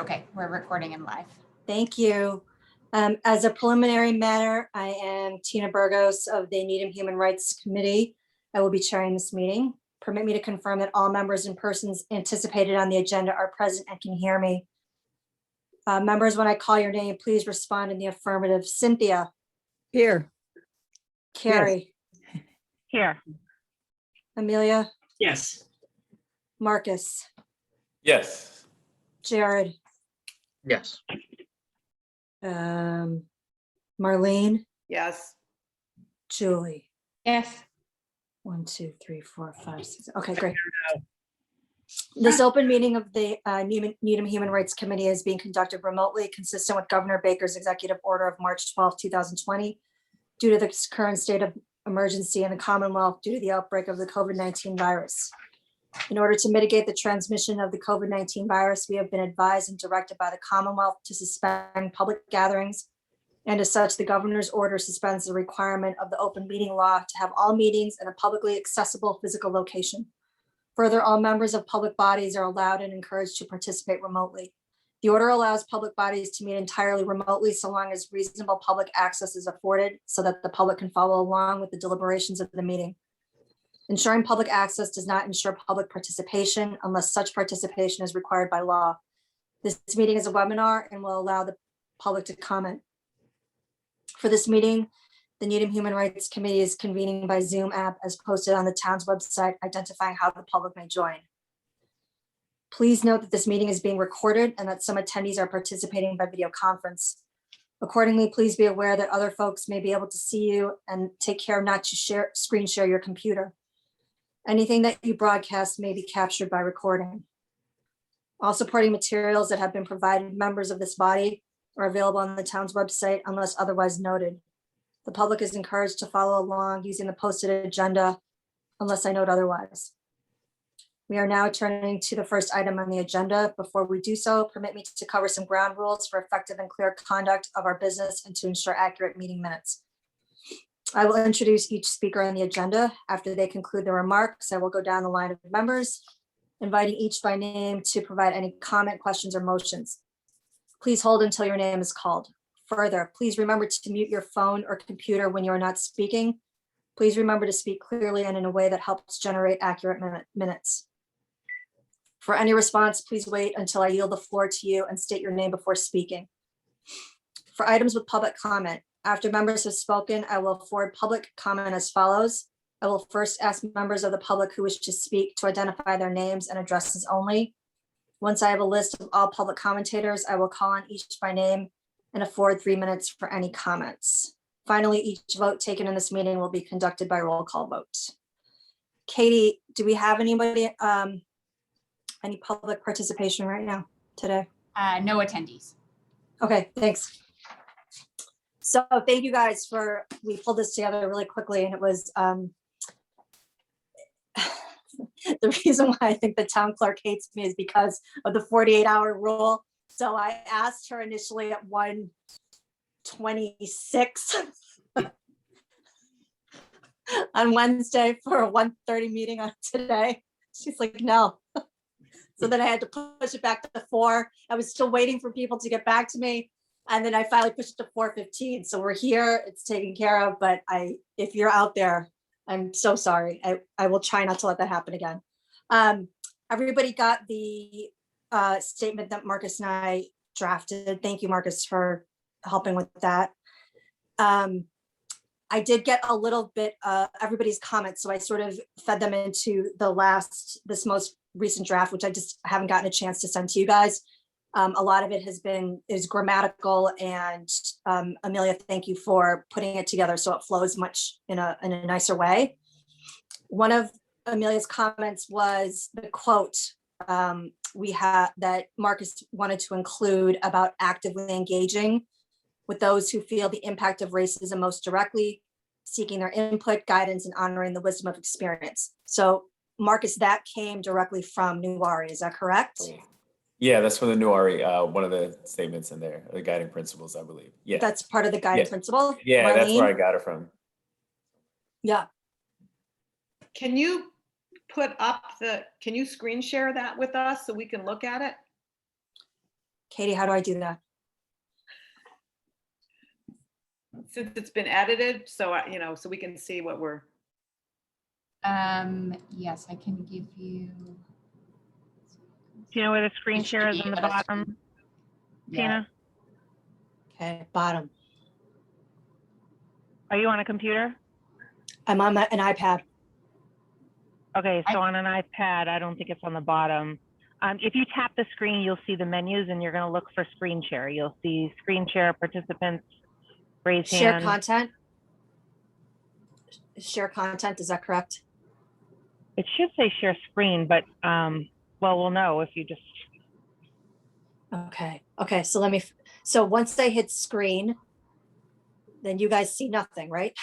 Okay, we're recording in live. Thank you. As a preliminary matter, I am Tina Burgos of the Needham Human Rights Committee. I will be chairing this meeting. Permit me to confirm that all members and persons anticipated on the agenda are present and can hear me. Members, when I call your name, please respond in the affirmative. Cynthia, Here. Carrie, Here. Amelia, Yes. Marcus, Yes. Jared, Yes. Marlene, Yes. Julie. Yes. 1, 2, 3, 4, 5, 6. Okay, great. This open meeting of the Needham Human Rights Committee is being conducted remotely, consistent with Governor Baker's executive order of March 12, 2020, due to the current state of emergency in the Commonwealth due to the outbreak of the COVID-19 virus. In order to mitigate the transmission of the COVID-19 virus, we have been advised and directed by the Commonwealth to suspend public gatherings. And as such, the governor's order suspends the requirement of the open meeting law to have all meetings in a publicly accessible physical location. Further, all members of public bodies are allowed and encouraged to participate remotely. The order allows public bodies to meet entirely remotely so long as reasonable public access is afforded so that the public can follow along with the deliberations of the meeting. Ensuring public access does not ensure public participation unless such participation is required by law. This meeting is a webinar and will allow the public to comment. For this meeting, the Needham Human Rights Committee is convening by Zoom app as posted on the town's website, identifying how the public may join. Please note that this meeting is being recorded and that some attendees are participating by video conference. Accordingly, please be aware that other folks may be able to see you and take care not to screen share your computer. Anything that you broadcast may be captured by recording. All supporting materials that have been provided members of this body are available on the town's website unless otherwise noted. The public is encouraged to follow along using the posted agenda unless I note otherwise. We are now turning to the first item on the agenda. Before we do so, permit me to cover some ground rules for effective and clear conduct of our business and to ensure accurate meeting minutes. I will introduce each speaker on the agenda. After they conclude their remarks, I will go down the line of members, inviting each by name to provide any comment, questions, or motions. Please hold until your name is called. Further, please remember to mute your phone or computer when you are not speaking. Please remember to speak clearly and in a way that helps generate accurate minutes. For any response, please wait until I yield the floor to you and state your name before speaking. For items with public comment, after members have spoken, I will forward public comment as follows. I will first ask members of the public who wish to speak to identify their names and addresses only. Once I have a list of all public commentators, I will call on each by name and afford 3 minutes for any comments. Finally, each vote taken in this meeting will be conducted by roll call votes. Katie, do we have anybody, any public participation right now today? No attendees. Okay, thanks. So thank you guys we pulled this together really quickly, and it was the reason why I think the town clerk hates me is because of the 48-hour rule. So I asked her initially at 1:26 on Wednesday for a 1:30 meeting on today. She's like, no. So then I had to push it back to 4. I was still waiting for people to get back to me. And then I finally pushed it to 4:15. So we're here, it's taken care of, but if you're out there, I'm so sorry. I will try not to let that happen again. Everybody got the statement that Marcus and I drafted. Thank you, Marcus, for helping with that. I did get a little bit everybody's comments, so I sort of fed them into this most recent draft, which I just haven't gotten a chance to send to you guys. A lot of it is grammatical, and Amelia, thank you for putting it together so it flows much in a nicer way. One of Amelia's comments was the quote that Marcus wanted to include about actively engaging with those who feel the impact of racism most directly, seeking their input, guidance, and honoring the wisdom of experience. So Marcus, that came directly from Nuwari, is that correct? Yeah, that's from the Nuwari, one of the statements in there, the guiding principles, I believe. Yeah. That's part of the guiding principle? Yeah, Marlene? That's where I got it from. Yeah. Can you put up can you screen share that with us so we can look at it? Katie, how do I do that? Since it's been edited, so, so we can see what we're, Yes, I can give you. Do you know where the screen It should share is be on the at a bottom, Yeah, Tina? Okay, bottom. Are you on a computer? I'm on an iPad. Okay, so I- on an iPad, I don't think it's on the bottom. If you tap the screen, you'll see the menus and you're gonna look for screen share. You'll see screen share, participants, raise Share hand. content. Share content, is that correct? It should say share screen, but, well, we'll know if you just, Okay, okay, so so once I hit screen, then you guys see nothing, right?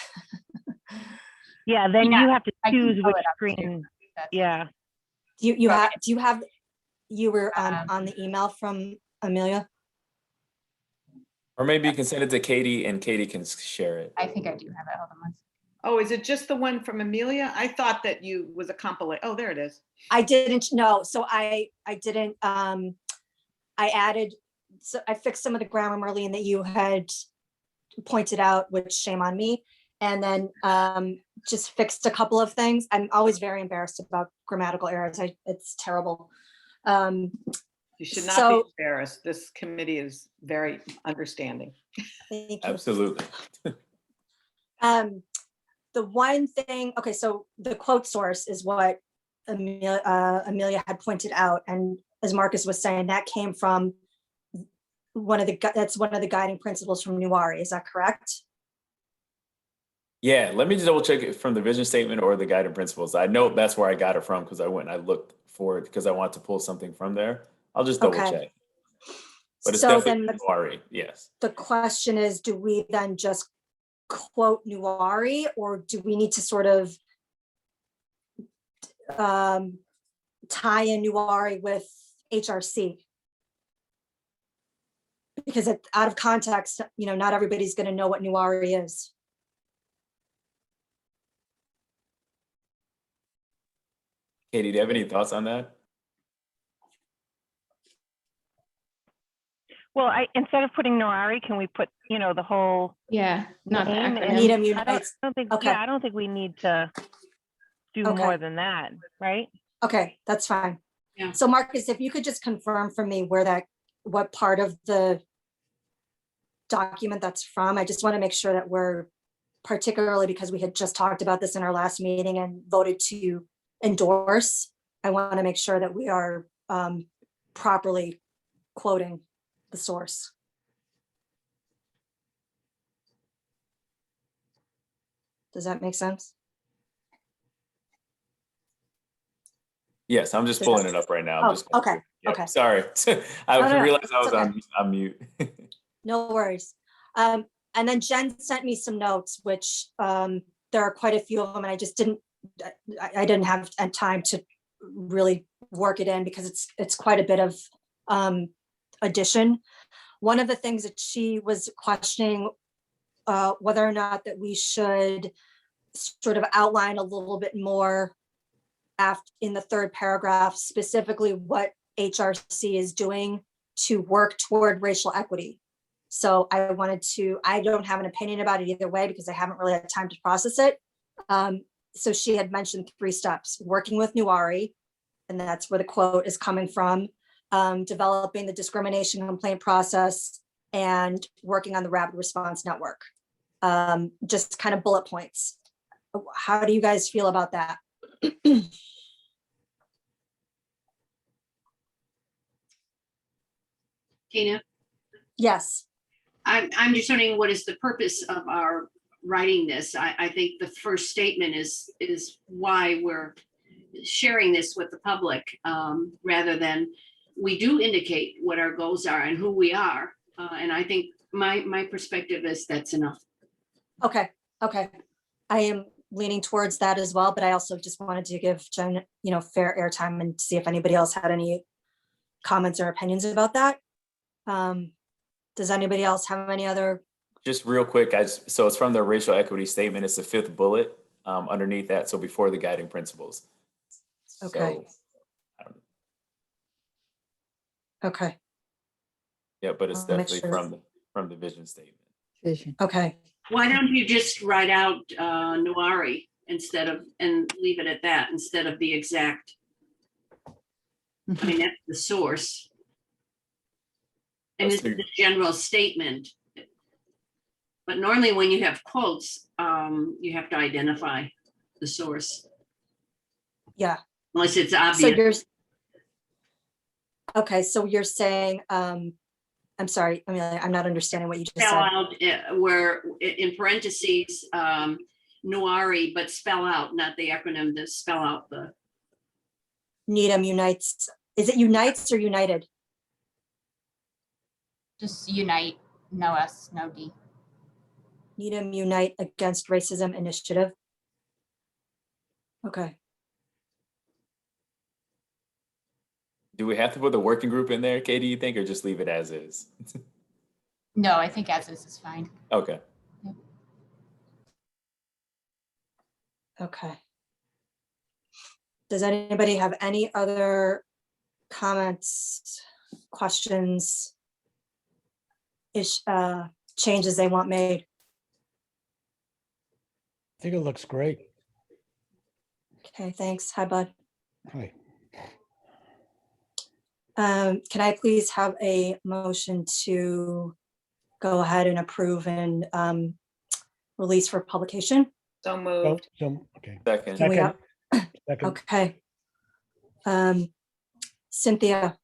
yeah, then Yeah, you have to I can choose pull which it up too. screen. That's- Yeah, You were Um, on the email from Amelia? Or maybe you can send it to Katie and Katie can share it. I think I do have it. Hold on one second. oh, is it just the one from Amelia? I thought that you was a compilation. Oh, there it is. I didn't know, so I didn't, I added, so I fixed some of the grammar, Marlene, that you had pointed out, which shame on me. And then just fixed a couple of things. I'm always very embarrassed about grammatical errors. It's terrible. You should not So- be embarrassed. This committee is very understanding. Thank you. Absolutely. The one thing, okay, so the quote source is what Amelia had pointed out, and as Marcus was saying, that came from that's one of the guiding principles from Nuwari, is that correct? Yeah, let me just double check it from the vision statement or the guiding principles. I know that's where I got it from because I went and I looked for it because I want to pull something from there. I'll just double Okay. check. But it's So definitely then Nuwari, yes. the question is, do we then just quote Nuwari, or do we need to sort of tie in Nuwari with HRC? Because out of context, not everybody's going to know what Nuwari is. Katie, do you have any thoughts on that? well, instead of putting Norari, can we put, the whole Yeah, not the name? acronym. and- Needham I Unites. don't think, Okay. yeah, I don't think we need to do Okay. more than that, right? Okay, that's fine. Yeah. So Marcus, if you could just confirm for me what part of the document that's from, I just want to make sure that we're, particularly because we had just talked about this in our last meeting and voted to endorse, I want to make sure that we are properly quoting the source. Does that make sense? Yes, I'm just pulling it up right now. I'm Oh, just okay, Yep, okay. Sorry. I No, no, realized I was it's okay. on mute. No worries. And then Jen sent me some notes, which there are quite a few of them, and I just didn't have time to really work it in because it's quite a bit of addition. One of the things that she was questioning whether or not that we should sort of outline a little bit more in the third paragraph, specifically what HRC is doing to work toward racial equity. So I don't have an opinion about it either way because I haven't really had time to process it. So she had mentioned 3 steps: working with Nuwari, and that's where the quote is coming from, developing the discrimination complaint process, and working on the rapid response network. Just kind of bullet points. How do you guys feel about that? Tina, Yes. I'm just wondering what is the purpose of our writing this? I think the first statement is why we're sharing this with the public, rather than we do indicate what our goals are and who we are. And I think my perspective is that's enough. Okay. I am leaning towards that as well, but I also just wanted to give Jen, fair airtime and see if anybody else had any comments or opinions about that. Does anybody else have any other? Just real quick, so it's from the racial equity statement. It's the 5th bullet underneath that. So before the guiding principles. Okay. So, Okay. Yeah, but it's I'll make definitely sure. from the vision statement. Vision. Okay, Why don't you just write out Nuari instead of, and leave it at that, instead of the exact, I mean, that's the source. And Let's this is do- the general statement. But normally when you have quotes, you have to identify the source, yeah. unless it's So obvious. okay, so you're saying, I'm sorry, Amelia, I'm not understanding what you just Spell said. out where in parentheses, Nuari, but spell out, not the acronym, to spell out the, Needham unites, is it unites or united? Just unite, no S, no D. Needham Unite Against Racism Initiative. Okay, Do we have to put the working group in there, Katie, you think, or just leave it as is? No, I think as is fine. Okay. okay. Does anybody have any other comments, questions, changes they want made? I think it looks great. Okay, thanks. Hi, Bud. Hi. Can I please have a motion to go ahead and approve and release for publication? So Oh, moved. so, okay. Second. Can we Second. have- Second. Okay. Cynthia,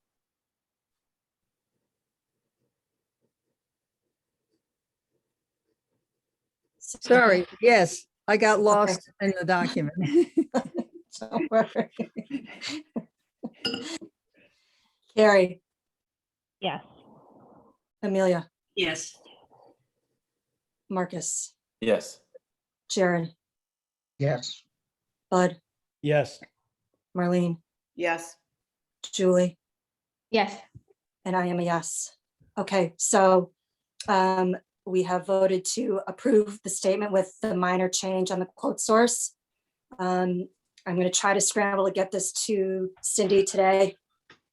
Sorry, yes, I got lost in the document. Don't worry. Carrie, Yes. Amelia, yes. Marcus, Yes. Jared, Yes. Bud, Yes, Marlene, Yes. Julie, Yes. and I am a yes. Okay, so we have voted to approve the statement with the minor change on the quote source. I'm going to try to scramble to get this to Cindy today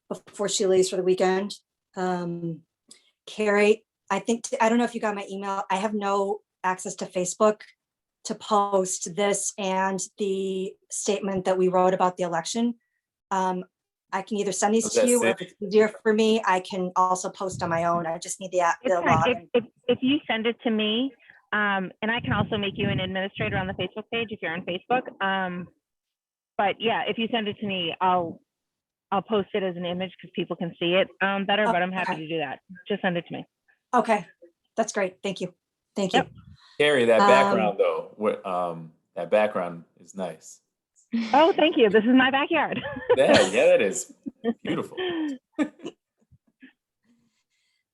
before she leaves for the weekend. Carrie, I don't know if you got my email. I have no access to Facebook to post this and the statement that we wrote about the election. I can either send these Was to that you, or if Cindy? it's easier for me, I can also post on my own. I just need the app. It's fine. If you send it to me, and I can also make you an administrator on the Facebook page if you're on Facebook. But yeah, if you send it to me, I'll post it as an image because people can see it better, but I'm happy Okay. to do that. Just send it to me. Okay, that's great. Thank you. Thank you. Yep. Carrie, that Um, background though, what, that background is nice. Oh, thank you. This is my backyard. Yeah, that is beautiful.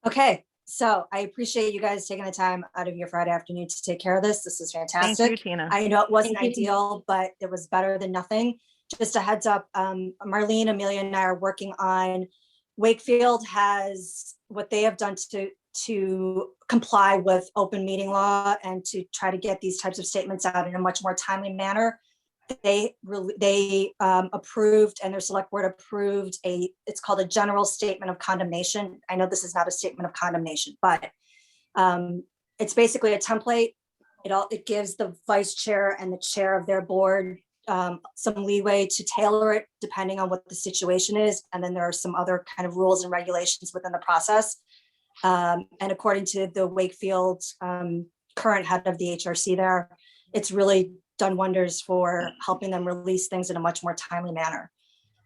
Okay, so I appreciate you guys taking the time out of your Friday afternoon to take care of this. This is Thank fantastic. you, Tina. I know it wasn't Thank you. ideal, but it was better than nothing. Just a heads up, Marlene, Amelia, and I are working on, Wakefield has, what they have done to comply with open meeting law and to try to get these types of statements out in a much more timely manner. They approved, and their select board approved it's called a general statement of condemnation. I know this is not a statement of condemnation, but it's basically a template. It gives the vice chair and the chair of their board some leeway to tailor it depending on what the situation is. And then there are some other kind of rules and regulations within the process. And according to the Wakefield current head of the HRC there, it's really done wonders for helping them release things in a much more timely manner.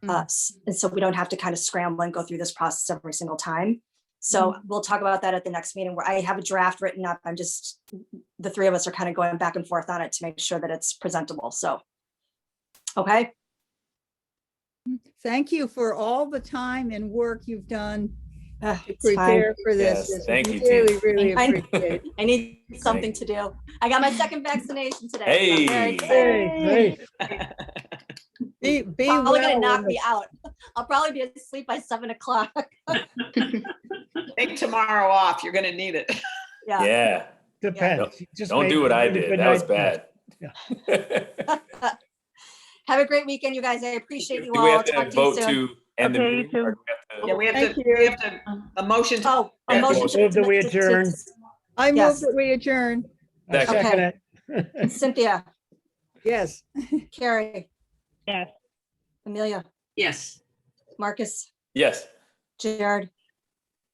And so we don't have to kind of scramble and go through this process every single time. So we'll talk about that at the next meeting, where I have a draft written up. The three of us are kind of going back and forth on it to make sure that it's presentable. So, okay. Thank you for all the time and work you've done to It's fine. prepare for this. Yes, This is thank you, Really, Tina. really I- appreciate it. I need something to do. I got my second vaccination today. so I'm very Hey. excited. hey, Be Probably gonna well knock when me out. I'll probably be asleep by 7 o'clock. Take tomorrow off. You're gonna need it. Yeah. Yeah, depends. You just don't made do what a I really did. good That was night's bad. Have a great weekend, you guys. I appreciate you Do we all. have to Talk to you vote soon. to end the Okay, you meeting? too. Or do we Yeah, we have Thank to, you. we have to, a motion to, Oh, a Yeah, motion. move that we to- adjourn. I move Yes. that we adjourn. I Second. second it. Cynthia, Yes. Carrie, Yes. Amelia, yes. Marcus, Yes. Jared,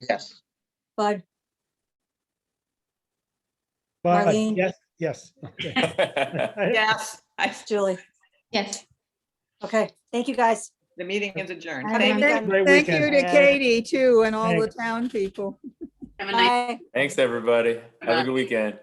Yes. Bud, But Marlene? yes, yes. Okay. yes, Julie. Yes. Okay, thank you, guys. the meeting is adjourned. Have a Thank good you. weekend. Great Thank you weekend. to Yeah. Katie too and all the Thanks. town people. Have a nice Bye. Thanks, everybody. Have a Bye. good weekend.